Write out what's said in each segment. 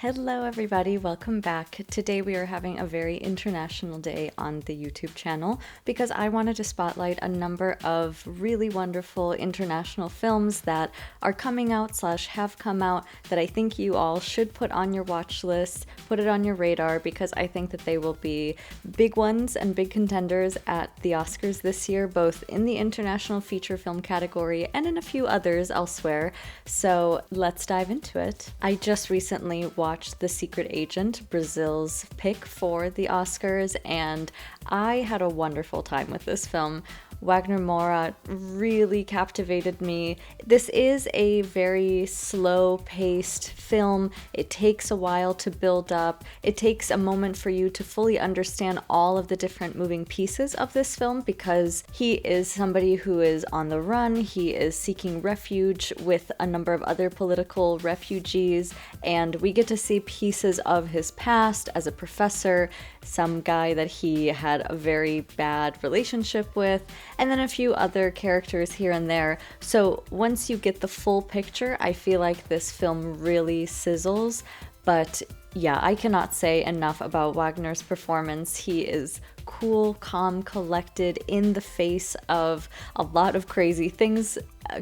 Hello, everybody. Welcome back. Today we are having a very international day on the YouTube channel because I wanted to spotlight a number of really wonderful international films that are coming out / have come out that I think you all should put on your watch list, put it on your radar because I think that they will be big ones and big contenders at the Oscars this year, both in the international feature film category and in a few others elsewhere. So let's dive into it. I just recently watched The Secret Agent, Brazil's pick for the Oscars, and I had a wonderful time with this film. Wagner Moura really captivated me. This is a very slow-paced film. It takes a while to build up. It takes a moment for you to fully understand all of the different moving pieces of this film because he is somebody who is on the run. He is seeking refuge with a number of other political refugees, and we get to see pieces of his past as a professor, some guy that he had a very bad relationship with, and then a few other characters here and there. So once you get the full picture, I feel like this film really sizzles. But yeah, I cannot say enough about Wagner's performance. He is cool, calm, collected in the face of a lot of crazy things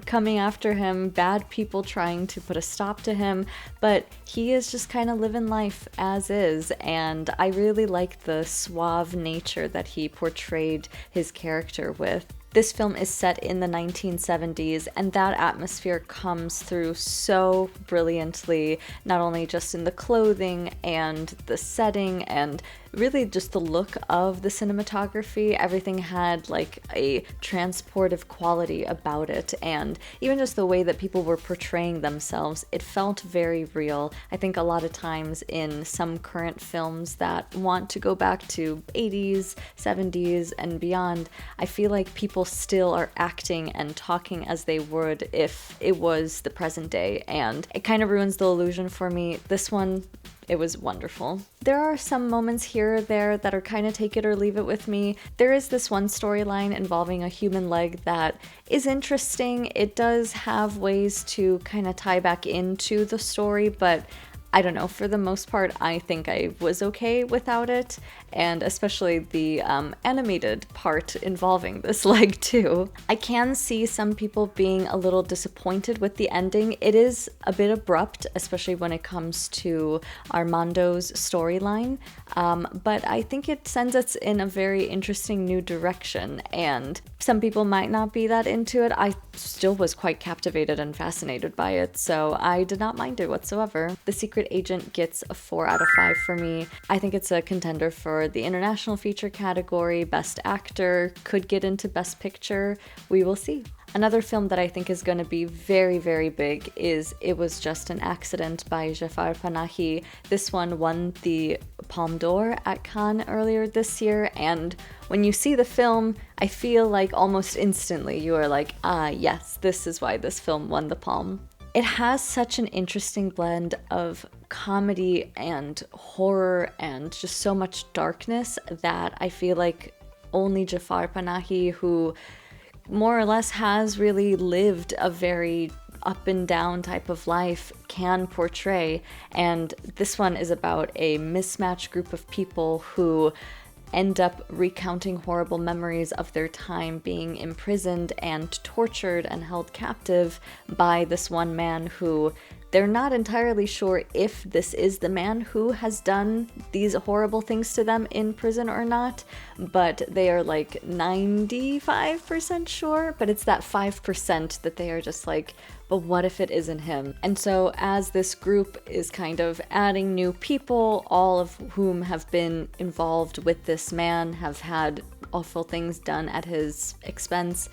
coming after him, bad people trying to put a stop to him, but he is just kind of living life as is, and I really like the suave nature that he portrayed his character with. This film is set in the 1970s, and that atmosphere comes through so brilliantly, not only just in the clothing and the setting and really just the look of the cinematography. Everything had like a transportive quality about it, and even just the way that people were portraying themselves, it felt very real. I think a lot of times in some current films that want to go back to 80s, 70s, and beyond, I feel like people still are acting and talking as they would if it was the present day, and it kind of ruins the illusion for me. This one, it was wonderful. There are some moments here or there that are kind of take it or leave it with me. There is this one storyline involving a human leg that is interesting. It does have ways to kind of tie back into the story, but I don't know, for the most part, I think I was okay without it, and especially the animated part involving this leg too. I can see some people being a little disappointed with the ending. It is a bit abrupt, especially when it comes to Armando's storyline, but I think it sends us in a very interesting new direction, and some people might not be that into it. I still was quite captivated and fascinated by it, so I did not mind it whatsoever. The Secret Agent gets a 4 out of 5 for me. I think it's a contender for the international feature category. Best actor, could get into best picture. We will see. Another film that I think is going to be very, very big is It Was Just an Accident by Jafar Panahi. This one won the Palme d'Or at Cannes earlier this year, and when you see the film, I feel like almost instantly you are like, ah, yes, this is why this film won the Palme. It has such an interesting blend of comedy and horror and just so much darkness that I feel like only Jafar Panahi, who more or less has really lived a very up and down type of life, can portray. And this one is about a mismatched group of people who end up recounting horrible memories of their time being imprisoned and tortured and held captive by this one man who they're not entirely sure if this is the man who has done these horrible things to them in prison or not, but they are like 95% sure, but it's that 5% that they are just like, but what if it isn't him? And so as this group is kind of adding new people, all of whom have been involved with this man, have had awful things done at his expense,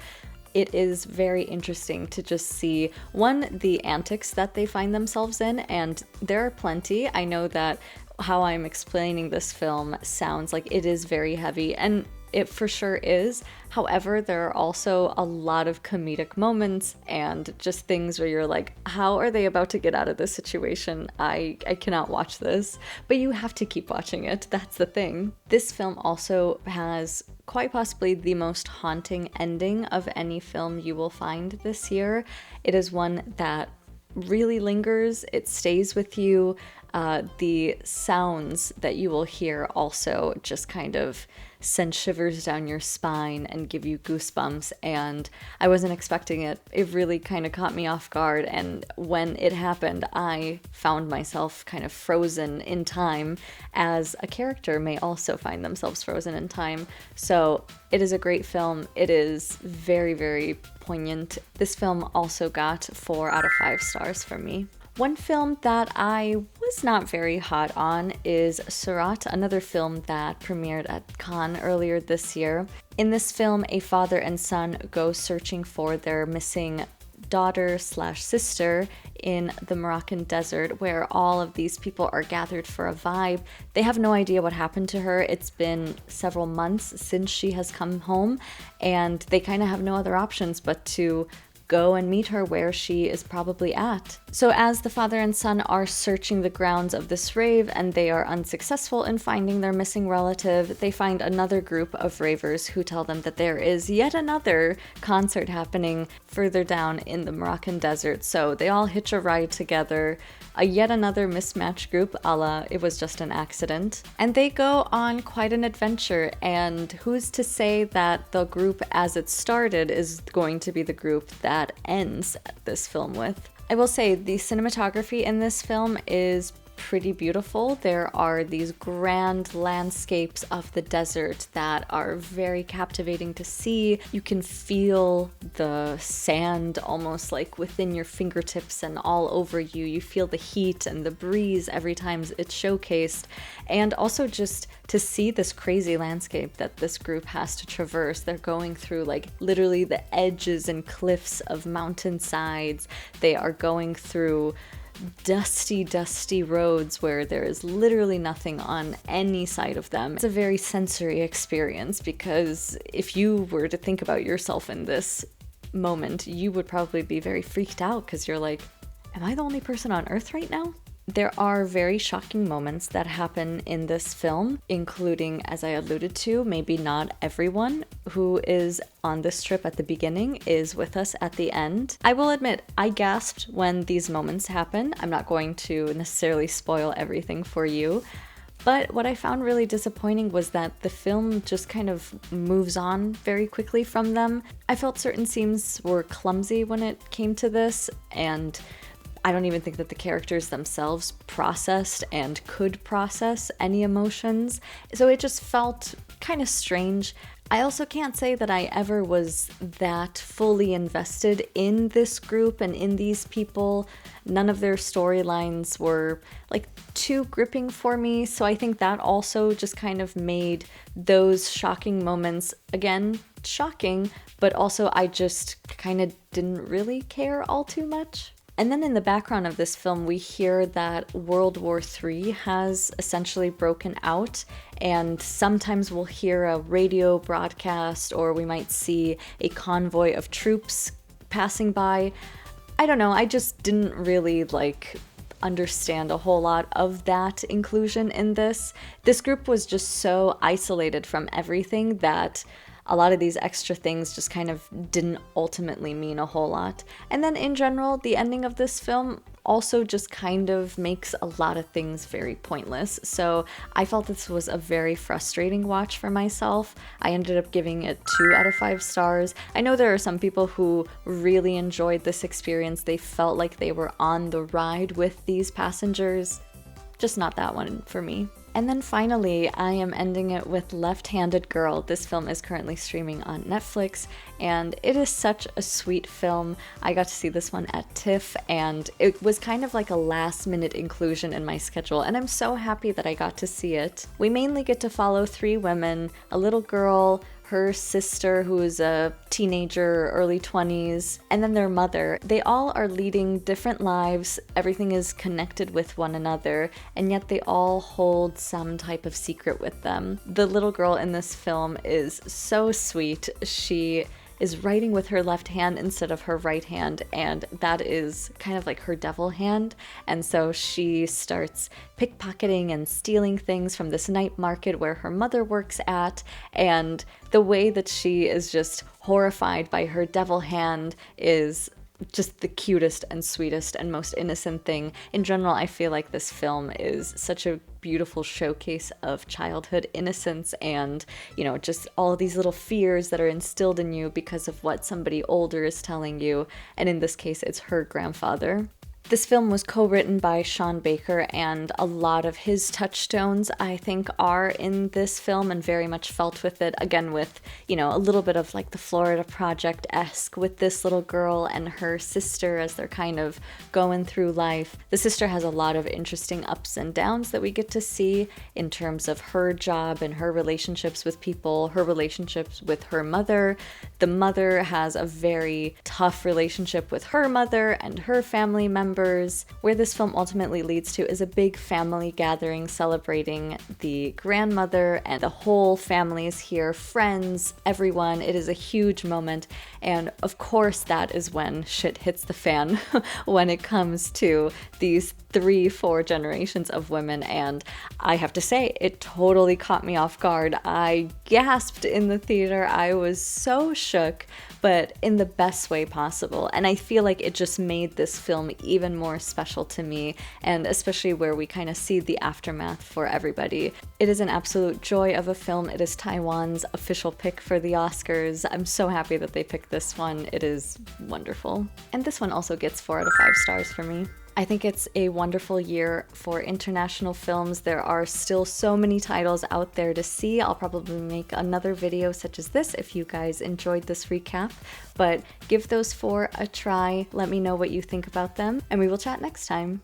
it is very interesting to just see, one, the antics that they find themselves in, and there are plenty. I know that how I'm explaining this film sounds like it is very heavy, and it for sure is. However, there are also a lot of comedic moments and just things where you're like, how are they about to get out of this situation? I cannot watch this. But you have to keep watching it. That's the thing. This film also has quite possibly the most haunting ending of any film you will find this year. It is one that really lingers. It stays with you. The sounds that you will hear also just kind of send shivers down your spine and give you goosebumps, and I wasn't expecting it. It really kind of caught me off guard, and when it happened, I found myself kind of frozen in time, as a character may also find themselves frozen in time. So it is a great film. It is very, very poignant. This film also got 4 out of 5 stars from me. One film that I was not very hot on is Sirat, another film that premiered at Cannes earlier this year. In this film, a father and son go searching for their missing daughter/sister in the Moroccan desert, where all of these people are gathered for a vibe. They have no idea what happened to her. It's been several months since she has come home, and they kind of have no other options but to go and meet her where she is probably at. So as the father and son are searching the grounds of this rave and they are unsuccessful in finding their missing relative, they find another group of ravers who tell them that there is yet another concert happening further down in the Moroccan desert. So they all hitch a ride together, a yet another mismatched group, a la It Was Just an Accident. And they go on quite an adventure, and who's to say that the group as it started is going to be the group that ends this film with. I will say the cinematography in this film is pretty beautiful. There are these grand landscapes of the desert that are very captivating to see. You can feel the sand almost like within your fingertips and all over you. You feel the heat and the breeze every time it's showcased. And also just to see this crazy landscape that this group has to traverse. They're going through like literally the edges and cliffs of mountainsides. They are going through dusty roads where there is literally nothing on any side of them. It's a very sensory experience, because if you were to think about yourself in this moment, you would probably be very freaked out because you're like, am I the only person on Earth right now? There are very shocking moments that happen in this film, including, as I alluded to, maybe not everyone who is on this trip at the beginning is with us at the end. I will admit, I gasped when these moments happen. I'm not going to necessarily spoil everything for you, but what I found really disappointing was that the film just kind of moves on very quickly from them. I felt certain scenes were clumsy when it came to this, and I don't even think that the characters themselves processed and could process any emotions, so it just felt kind of strange. I also can't say that I ever was that fully invested in this group and in these people. None of their storylines were like too gripping for me, so I think that also just kind of made those shocking moments, again, shocking, but also I just kind of didn't really care all too much. And then in the background of this film, we hear that World War III has essentially broken out, and sometimes we'll hear a radio broadcast, or we might see a convoy of troops passing by. I don't know, I just didn't really understand a whole lot of that inclusion in this. This group was just so isolated from everything that a lot of these extra things just kind of didn't ultimately mean a whole lot. And then in general, the ending of this film also just kind of makes a lot of things very pointless. So I felt this was a very frustrating watch for myself. I ended up giving it 2 out of 5 stars. I know there are some people who really enjoyed this experience. They felt like they were on the ride with these passengers. Just not that one for me. And then finally, I am ending it with Left-Handed Girl. This film is currently streaming on Netflix, and it is such a sweet film. I got to see this one at TIFF, and it was kind of like a last-minute inclusion in my schedule, and I'm so happy that I got to see it. We mainly get to follow 3 women, a little girl, her sister who is a teenager, early 20s, and then their mother. They all are leading different lives, everything is connected with one another, and yet they all hold some type of secret with them. The little girl in this film is so sweet. She is writing with her left hand instead of her right hand, and that is kind of like her devil hand, and so she starts pickpocketing and stealing things from this night market where her mother works at, and the way that she is just horrified by her devil hand is just the cutest and sweetest and most innocent thing. In general, I feel like this film is such a beautiful showcase of childhood innocence and, just all these little fears that are instilled in you because of what somebody older is telling you. And in this case, it's her grandfather. This film was co-written by Sean Baker, and a lot of his touchstones, I think, are in this film and very much felt with it. Again, with, a little bit of like the Florida Project-esque with this little girl and her sister as they're kind of going through life. The sister has a lot of interesting ups and downs that we get to see in terms of her job and her relationships with people, her relationships with her mother. The mother has a very tough relationship with her mother and her family members. Where this film ultimately leads to is a big family gathering celebrating the grandmother, and the whole family is here, friends, everyone. It is a huge moment, and of course that is when shit hits the fan when it comes to these 3-4 generations of women, and I have to say, it totally caught me off guard. I gasped in the theater. I was so shook, but in the best way possible. And I feel like it just made this film even more special to me, and especially where we kind of see the aftermath for everybody. It is an absolute joy of a film. It is Taiwan's official pick for the Oscars. I'm so happy that they picked this one. It is wonderful. And this one also gets 4 out of 5 stars for me. I think it's a wonderful year for international films. There are still so many titles out there to see. I'll probably make another video such as this if you guys enjoyed this recap, but give those 4 a try. Let me know what you think about them, and we will chat next time.